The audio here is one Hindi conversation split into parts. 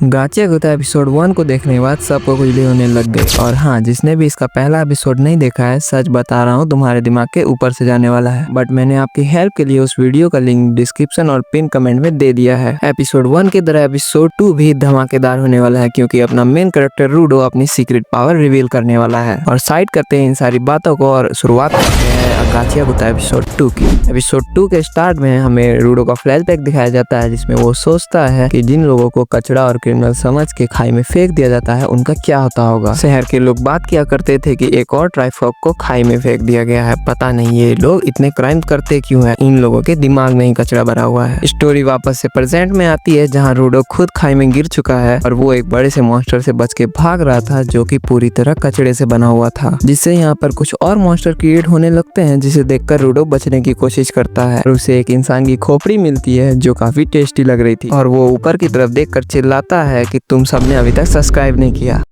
गाचा गुता एपिसोड 1 को देखने के बाद सबको खुजली होने लग गई। और हाँ, जिसने भी इसका पहला एपिसोड नहीं देखा है, सच बता रहा हूँ, तुम्हारे दिमाग के ऊपर से जाने वाला है। बट मैंने आपकी हेल्प के लिए उस वीडियो का लिंक डिस्क्रिप्शन और पिन कमेंट में दे दिया है। एपिसोड 1 की तरह एपिसोड 2 भी धमाकेदार होने वाला है, क्योंकि अपना मेन कैरेक्टर रूडो अपनी सीक्रेट पावर रिवील करने वाला है। और साइड करते हैं इन सारी बातों को और शुरुआत करते हैं गाचा गुता एपिसोड 2 की। एपिसोड 2 के स्टार्ट में हमें रूडो का फ्लैशबैक दिखाया जाता है, जिसमें वो सोचता है कि जिन लोगों को कचरा और क्रिमिनल समझ के खाई में फेंक दिया जाता है, उनका क्या होता होगा। शहर के लोग बात किया करते थे कि एक और ट्राइफॉक को खाई में फेंक दिया गया है। पता नहीं ये लोग इतने क्राइम करते क्यों हैं, इन लोगों के दिमाग में ही कचरा भरा हुआ है। स्टोरी वापस से प्रेजेंट में आती है, जहाँ रूडो खुद खाई में गिर चुका है और वो एक बड़े से मॉन्स्टर से बच के भाग रहा था, जो कि पूरी तरह कचड़े से बना हुआ था। जिससे यहाँ पर कुछ और मॉन्स्टर क्रिएट होने लगते हैं, जिसे देखकर रूडो बचने की कोशिश करता है। और उसे एक इंसान की खोपड़ी मिलती है, जो काफी टेस्टी लग रही थी। और वो ऊपर की तरफ देखकर चिल्लाता है कि तुम सबने अभी तक सब्सक्राइब नहीं किया।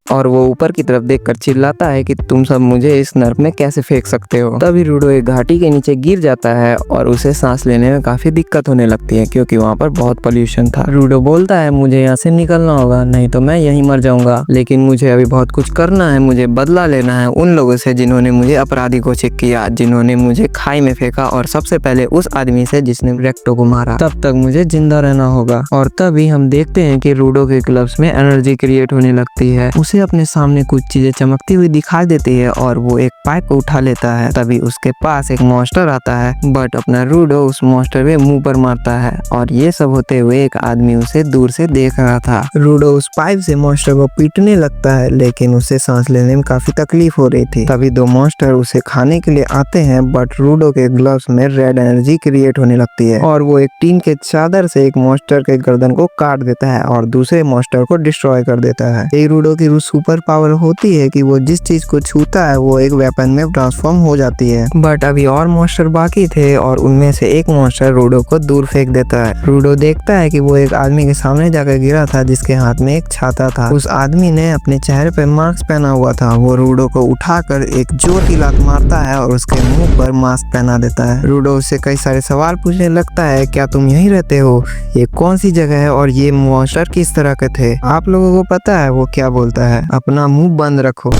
और वो ऊपर की तरफ देखकर चिल्लाता है कि तुम सब मुझे इस नर्क में कैसे फेंक सकते हो। तभी रूडो एक घाटी के नीचे गिर जाता है और उसे सांस लेने में काफी दिक्कत होने लगती है, क्योंकि वहाँ पर बहुत पोल्यूशन था। रूडो बोलता है मुझे यहाँ से निकलना होगा, नहीं तो मैं यहीं मर जाऊंगा। लेकिन मुझे अभी बहुत कुछ करना है, मुझे बदला लेना है उन लोगों से जिन्होंने मुझे अपराधी घोषित किया, जिन्होंने मुझे खाई में फेंका, और सबसे पहले उस आदमी से जिसने रेक्टो को मारा। तब तक मुझे जिंदा रहना होगा। और तभी हम देखते हैं कि रूडो के ग्लव्स में एनर्जी क्रिएट होने लगती है। उसे अपने सामने कुछ चीजें चमकती हुई दिखाई देती है और वो एक पाइप को उठा लेता है। तभी उसके पास एक मॉन्स्टर आता है, बट अपना रूडो उस मॉन्स्टर पे मुंह पर मारता है। और ये सब होते हुए एक आदमी उसे दूर से देख रहा था। रूडो उस पाइप से मॉन्स्टर को पीटने लगता है, लेकिन उसे सांस लेने में काफी तकलीफ हो रही थी। तभी दो मॉन्स्टर उसे खाने के लिए आते हैं, बट रूडो के ग्लव्स में रेड एनर्जी क्रिएट होने लगती है और वो एक टीन के चादर से एक मॉन्स्टर के गर्दन को काट देता है और दूसरे मॉन्स्टर को डिस्ट्रॉय कर देता है। ये रूडो की सुपर पावर होती है कि वो जिस चीज को छूता है वो एक वेपन में ट्रांसफॉर्म हो जाती है। बट अभी और मॉन्स्टर बाकी थे और उनमें से एक मॉन्स्टर रूडो को दूर फेंक देता है। रूडो देखता है कि वो एक आदमी के सामने जाकर गिरा था, जिसके हाथ में एक छाता था। उस आदमी ने अपने चेहरे पे मास्क पहना हुआ था। वो रूडो को उठाकर एक जोर की लात मारता है और उसके मुंह पर मास्क पहना देता है। रूडो उससे कई सारे सवाल पूछने लगता है, क्या तुम यहीं रहते हो, ये कौन सी जगह है और ये मॉन्स्टर किस तरह के थे, आप लोगों को पता है। वो क्या बोलता है, अपना मुंह बंद रखो।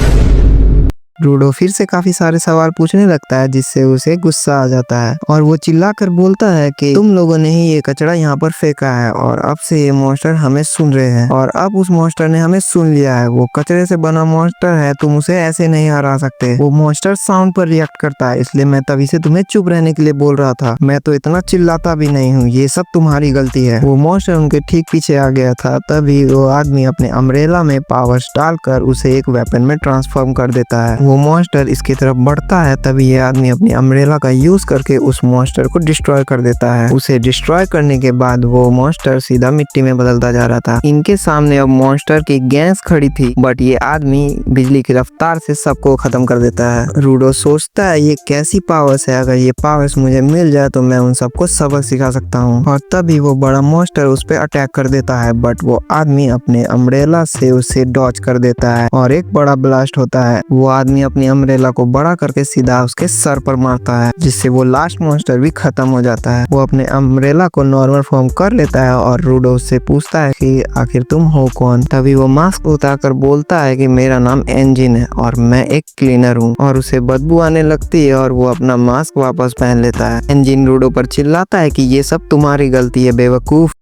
रूडो फिर से काफी सारे सवाल पूछने लगता है, जिससे उसे गुस्सा आ जाता है और वो चिल्लाकर बोलता है कि तुम लोगों ने ही ये कचरा यहाँ पर फेंका है और अब से ये मॉन्स्टर हमें सुन रहे हैं। और अब उस मॉन्स्टर ने हमें सुन लिया है। वो कचरे से बना मॉन्स्टर है, तुम उसे ऐसे नहीं हरा सकते। वो मॉन्स्टर साउंड पर रिएक्ट करता है, इसलिए मैं तभी से तुम्हें चुप रहने के लिए बोल रहा था। मैं तो इतना चिल्लाता भी नहीं हूँ, ये सब तुम्हारी गलती है। वो मॉन्स्टर उनके ठीक पीछे आ गया था। तभी वो आदमी अपने अम्ब्रेला में पावर्स डालकर उसे एक वेपन में ट्रांसफॉर्म कर देता है। वो मॉन्स्टर इसकी तरफ बढ़ता है, तभी ये आदमी अपनी अम्ब्रेला का यूज करके उस मॉन्स्टर को डिस्ट्रॉय कर देता है। उसे डिस्ट्रॉय करने के बाद वो मॉन्स्टर सीधा मिट्टी में बदलता जा रहा था। इनके सामने अब मॉन्स्टर की गैंग खड़ी थी, बट ये आदमी बिजली की रफ्तार से सबको खत्म कर देता है। रूडो सोचता है ये कैसी पावर्स है, अगर ये पावर्स मुझे मिल जाए तो मैं उन सबको सबक सिखा सकता हूँ। और तभी वो बड़ा मॉन्स्टर उस पर अटैक कर देता है, बट वो आदमी अपने अम्ब्रेला से उसे डॉज कर देता है और एक बड़ा ब्लास्ट होता है। वो आदमी अपनी अम्ब्रेला को बड़ा करके सीधा उसके सर पर मारता है, जिससे वो लास्ट मॉन्स्टर भी खत्म हो जाता है। वो अपने अम्ब्रेला को नॉर्मल फॉर्म कर लेता है और रूडो उससे पूछता है कि आखिर तुम हो कौन। तभी वो मास्क उतारकर बोलता है कि मेरा नाम एंजिन है और मैं एक क्लीनर हूँ। और उसे बदबू आने लगती है और वो अपना मास्क वापस पहन लेता है। एंजिन रूडो पर चिल्लाता है कि ये सब तुम्हारी गलती है बेवकूफ।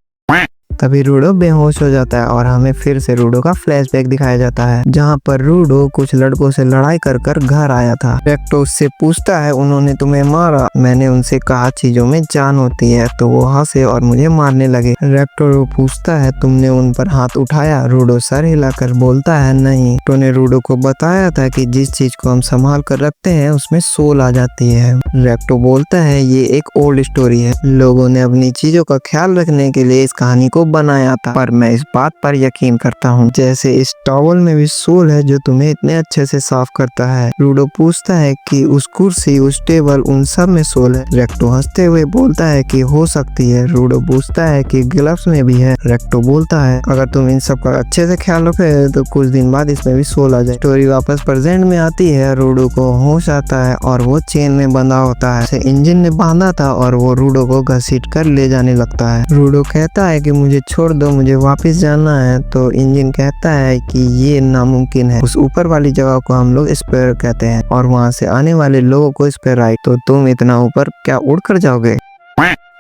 तभी रूडो बेहोश हो जाता है और हमें फिर से रूडो का फ्लैशबैक दिखाया जाता है, जहाँ पर रूडो कुछ लड़कों से लड़ाई कर कर घर आया था। रेक्टो उससे पूछता है, उन्होंने तुम्हें मारा? मैंने उनसे कहा चीजों में जान होती है, तो वो हंसे और मुझे मारने लगे। रेक्टो पूछता है, तुमने उन पर हाथ उठाया? रूडो सर हिलाकर बोलता है, नहीं। रेक्टो ने रूडो को बताया था कि जिस चीज को हम संभाल कर रखते हैं उसमें सोल आ जाती है। रेक्टो बोलता है, ये एक ओल्ड स्टोरी है, लोगों ने अपनी चीजों का ख्याल रखने के लिए इस कहानी को बनाया था, पर मैं इस बात पर यकीन करता हूँ, जैसे इस टॉवल में भी सोल है जो तुम्हें इतने अच्छे से साफ करता है। रूडो पूछता है कि उस कुर्सी, उस टेबल, उन सब में सोल है? रेक्टो हंसते हुए बोलता है कि हो सकती है। रूडो पूछता है कि ग्लव्स में भी है? रेक्टो बोलता है, अगर तुम इन सब का अच्छे से ख्याल रखे तो कुछ दिन बाद इसमें भी सोल आ जाए। स्टोरी वापस प्रेजेंट में आती है। रूडो को होश आता है और वो चेन में बंधा होता है, इंजन ने बांधा था और वो रूडो को घसीट कर ले जाने लगता है। रूडो कहता है कि मुझे मुझे छोड़ दो, मुझे वापस जाना है। तो इंजन कहता है कि ये नामुमकिन है, उस ऊपर वाली जगह को हम लोग स्पेयर कहते हैं और वहाँ से आने वाले लोगों को स्पेराइट। तो तुम इतना ऊपर क्या उड़ कर जाओगे?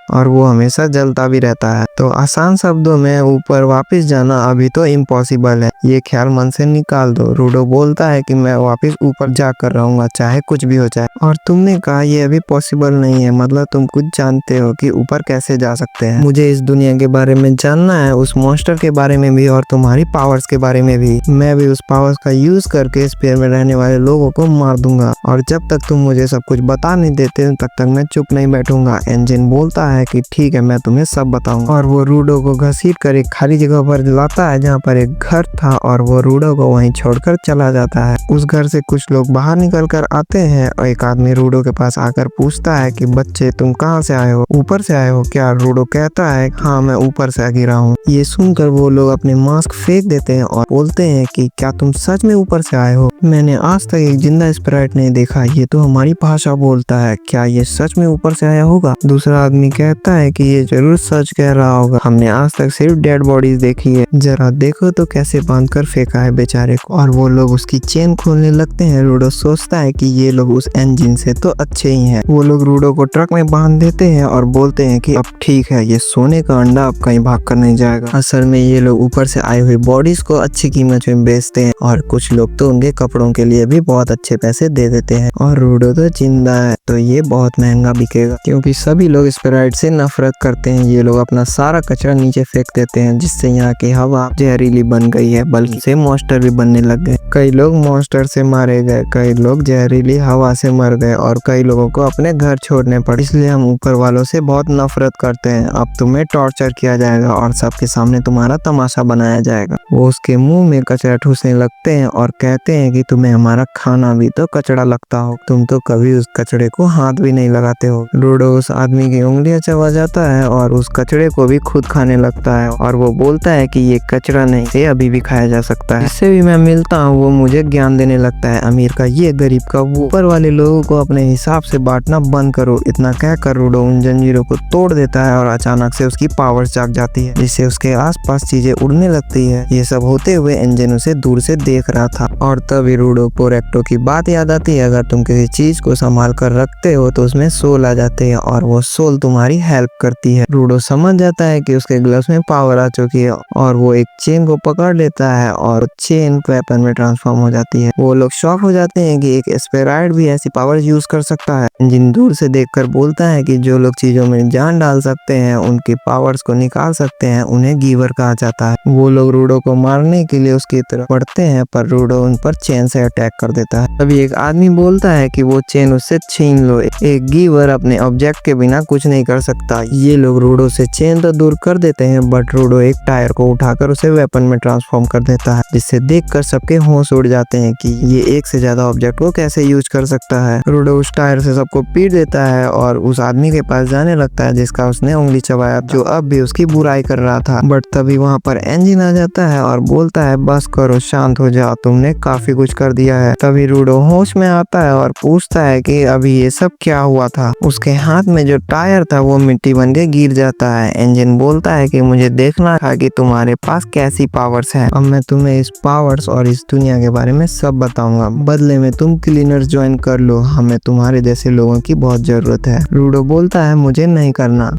और वो हमेशा जलता भी रहता है। तो आसान शब्दों में ऊपर वापस जाना अभी तो इम्पॉसिबल है, ये ख्याल मन से निकाल दो। रूडो बोलता है कि मैं वापस ऊपर जाकर रहूंगा चाहे कुछ भी हो जाए। और तुमने कहा ये अभी पॉसिबल नहीं है, मतलब तुम कुछ जानते हो कि ऊपर कैसे जा सकते हैं। मुझे इस दुनिया के बारे में जानना है, उस मॉन्स्टर के बारे में भी और तुम्हारी पावर्स के बारे में भी। मैं भी उस पावर्स का यूज करके स्पेयर में रहने वाले लोगों को मार दूंगा और जब तक तुम मुझे सब कुछ बता नहीं देते तब तक मैं चुप नहीं बैठूंगा। इंजन बोलता है कि ठीक है, मैं तुम्हें सब बताऊंगा। और वो रूडो को घसीट कर एक खाली जगह पर लाता है जहाँ पर एक घर था और वो रूडो को वहीं छोड़कर चला जाता है। उस घर से कुछ लोग बाहर निकल कर आते हैं और एक आदमी रूडो के पास आकर पूछता है कि बच्चे तुम कहाँ से आए हो, ऊपर से आए हो क्या? रूडो कहता है हाँ मैं ऊपर से गिरा हूँ। ये सुनकर वो लोग अपने मास्क फेंक देते हैं और बोलते हैं कि क्या तुम सच में ऊपर से आए हो? मैंने आज तक एक जिंदा स्प्राइट नहीं देखा, ये तो हमारी भाषा बोलता है, क्या ये सच में ऊपर से आया होगा? दूसरा आदमी कहता है कि ये जरूर सच कह रहा होगा, हमने आज तक सिर्फ डेड बॉडीज देखी है, जरा देखो तो कैसे बांध कर फेंका है बेचारे को। और वो लोग उसकी चेन खोलने लगते हैं। रूडो सोचता है कि ये लोग उस इंजन से तो अच्छे ही हैं। वो लोग रूडो को ट्रक में बांध देते हैं और बोलते हैं कि अब ठीक है, ये सोने का अंडा अब कहीं भाग कर नहीं जाएगा। असल में ये लोग ऊपर से आई हुई बॉडीज को अच्छी कीमत में बेचते हैं और कुछ लोग तो उनके कपड़ों के लिए भी बहुत अच्छे पैसे दे देते हैं। और रूडो तो जिंदा है तो ये बहुत महंगा बिकेगा, क्योंकि सभी लोग स्प्राइट से नफरत करते हैं। ये लोग अपना सारा कचरा नीचे फेंक देते हैं जिससे यहाँ की हवा जहरीली बन गई है, बल्कि से मॉन्स्टर भी बनने लग गए। कई लोग मॉन्स्टर से मारे गए, कई लोग जहरीली हवा से मर गए और कई लोगों को अपने घर छोड़ने पड़े। इसलिए हम ऊपर वालों से बहुत नफरत करते हैं। अब तुम्हें टॉर्चर किया जाएगा और सबके सामने तुम्हारा तमाशा बनाया जाएगा। वो उसके मुंह में कचरा ठूसने लगते हैं और कहते हैं कि तुम्हें हमारा खाना भी तो कचड़ा लगता हो, तुम तो कभी उस कचड़े को हाथ भी नहीं लगाते हो। रूडो उस आदमी की उंगलियां चबा जाता है और उस कचड़े को भी खुद खाने लगता है और वो बोलता है कि ये कचरा नहीं, ये अभी भी खाया जा सकता है। जिससे भी मैं मिलता हूँ वो मुझे ज्ञान देने लगता है, अमीर का ये, गरीब का वो। ऊपर वाले लोगों को अपने हिसाब से बांटना बंद करो। इतना कहकर रूडो उन जंजीरों को तोड़ देता है और अचानक से उसकी पावर्स जाग जाती है, जिससे उसके आसपास चीजें उड़ने लगती है। ये सब होते हुए इंजन उसे दूर से देख रहा था और तभी रूडो को रेक्टो की बात याद आती है, अगर तुम किसी चीज को संभाल कर रखते हो तो उसमें सोल आ जाते हैं और वो सोल तुम्हारी हेल्प करती है। रूडो समझ जाता है कि उसके ग्लव्स में पावर आ चुकी है और वो एक चेन को पकड़ लेता है और चेन वेपन में ट्रांसफॉर्म हो जाती है। वो लोग शॉक हो जाते हैं कि एक स्पेराइड भी ऐसी पावर यूज कर सकता है। इंजन दूर से देखकर बोलता है कि जो लोग चीजों में जान डाल सकते हैं, उनकी पावर्स को निकाल सकते हैं, उन्हें गिवर कहा जाता है। वो लोग रूडो को मारने के लिए उसकी तरफ बढ़ते हैं पर रूडो उन पर चेन से अटैक कर देता है। तभी एक आदमी बोलता है कि वो चेन उससे छीन लो, एक गिवर अपने ऑब्जेक्ट के बिना कुछ नहीं कर सकता। ये लोग रूडो से चेन तो दूर कर देते हैं बट रूडो एक टायर को उठाकर उसे वेपन में ट्रांसफॉर्म कर देता है, जिससे देखकर सबके होश उड़ जाते हैं कि ये एक से ज्यादा ऑब्जेक्ट को कैसे यूज कर सकता है। रूडो उस टायर से सबको पीट देता है और उस आदमी के पास जाने लगता है जिसका उसने उंगली चबाया, जो अब भी उसकी बुराई कर रहा था। बट तभी वहाँ पर इंजन आ जाता है और बोलता है बस करो, शांत हो जाओ, तुमने काफी कुछ कर दिया है। तभी रूडो होश में आता है और पूछता है कि अभी ये सब क्या हुआ था। उसके हाथ में जो टायर था वो मिट्टी बन के गिर जाता है। इंजन बोलता है कि मुझे देखना था कि तुम्हारे पास कैसी पावर्स हैं। अब मैं तुम्हें इस पावर्स और इस दुनिया के बारे में सब बताऊंगा, बदले में तुम क्लीनर्स ज्वाइन कर लो, हमें तुम्हारे जैसे लोगों की बहुत जरूरत है। रूडो बोलता है मुझे नहीं करना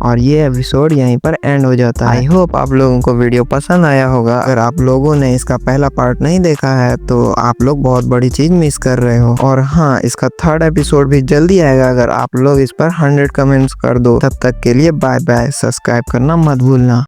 और ये एपिसोड यहीं पर एंड हो जाता है। आई होप आप लोगों को वीडियो पसंद आया होगा। अगर आप लोगों ने इसका पहला पार्ट नहीं देखा है तो आप लोग बहुत बड़ी चीज मिस कर रहे हो। और हाँ, इसका थर्ड एपिसोड भी जल्दी आएगा अगर आप लोग इस पर 100 कमेंट्स कर दो। तब तक के लिए बाय बाय, सब्सक्राइब करना मत भूलना।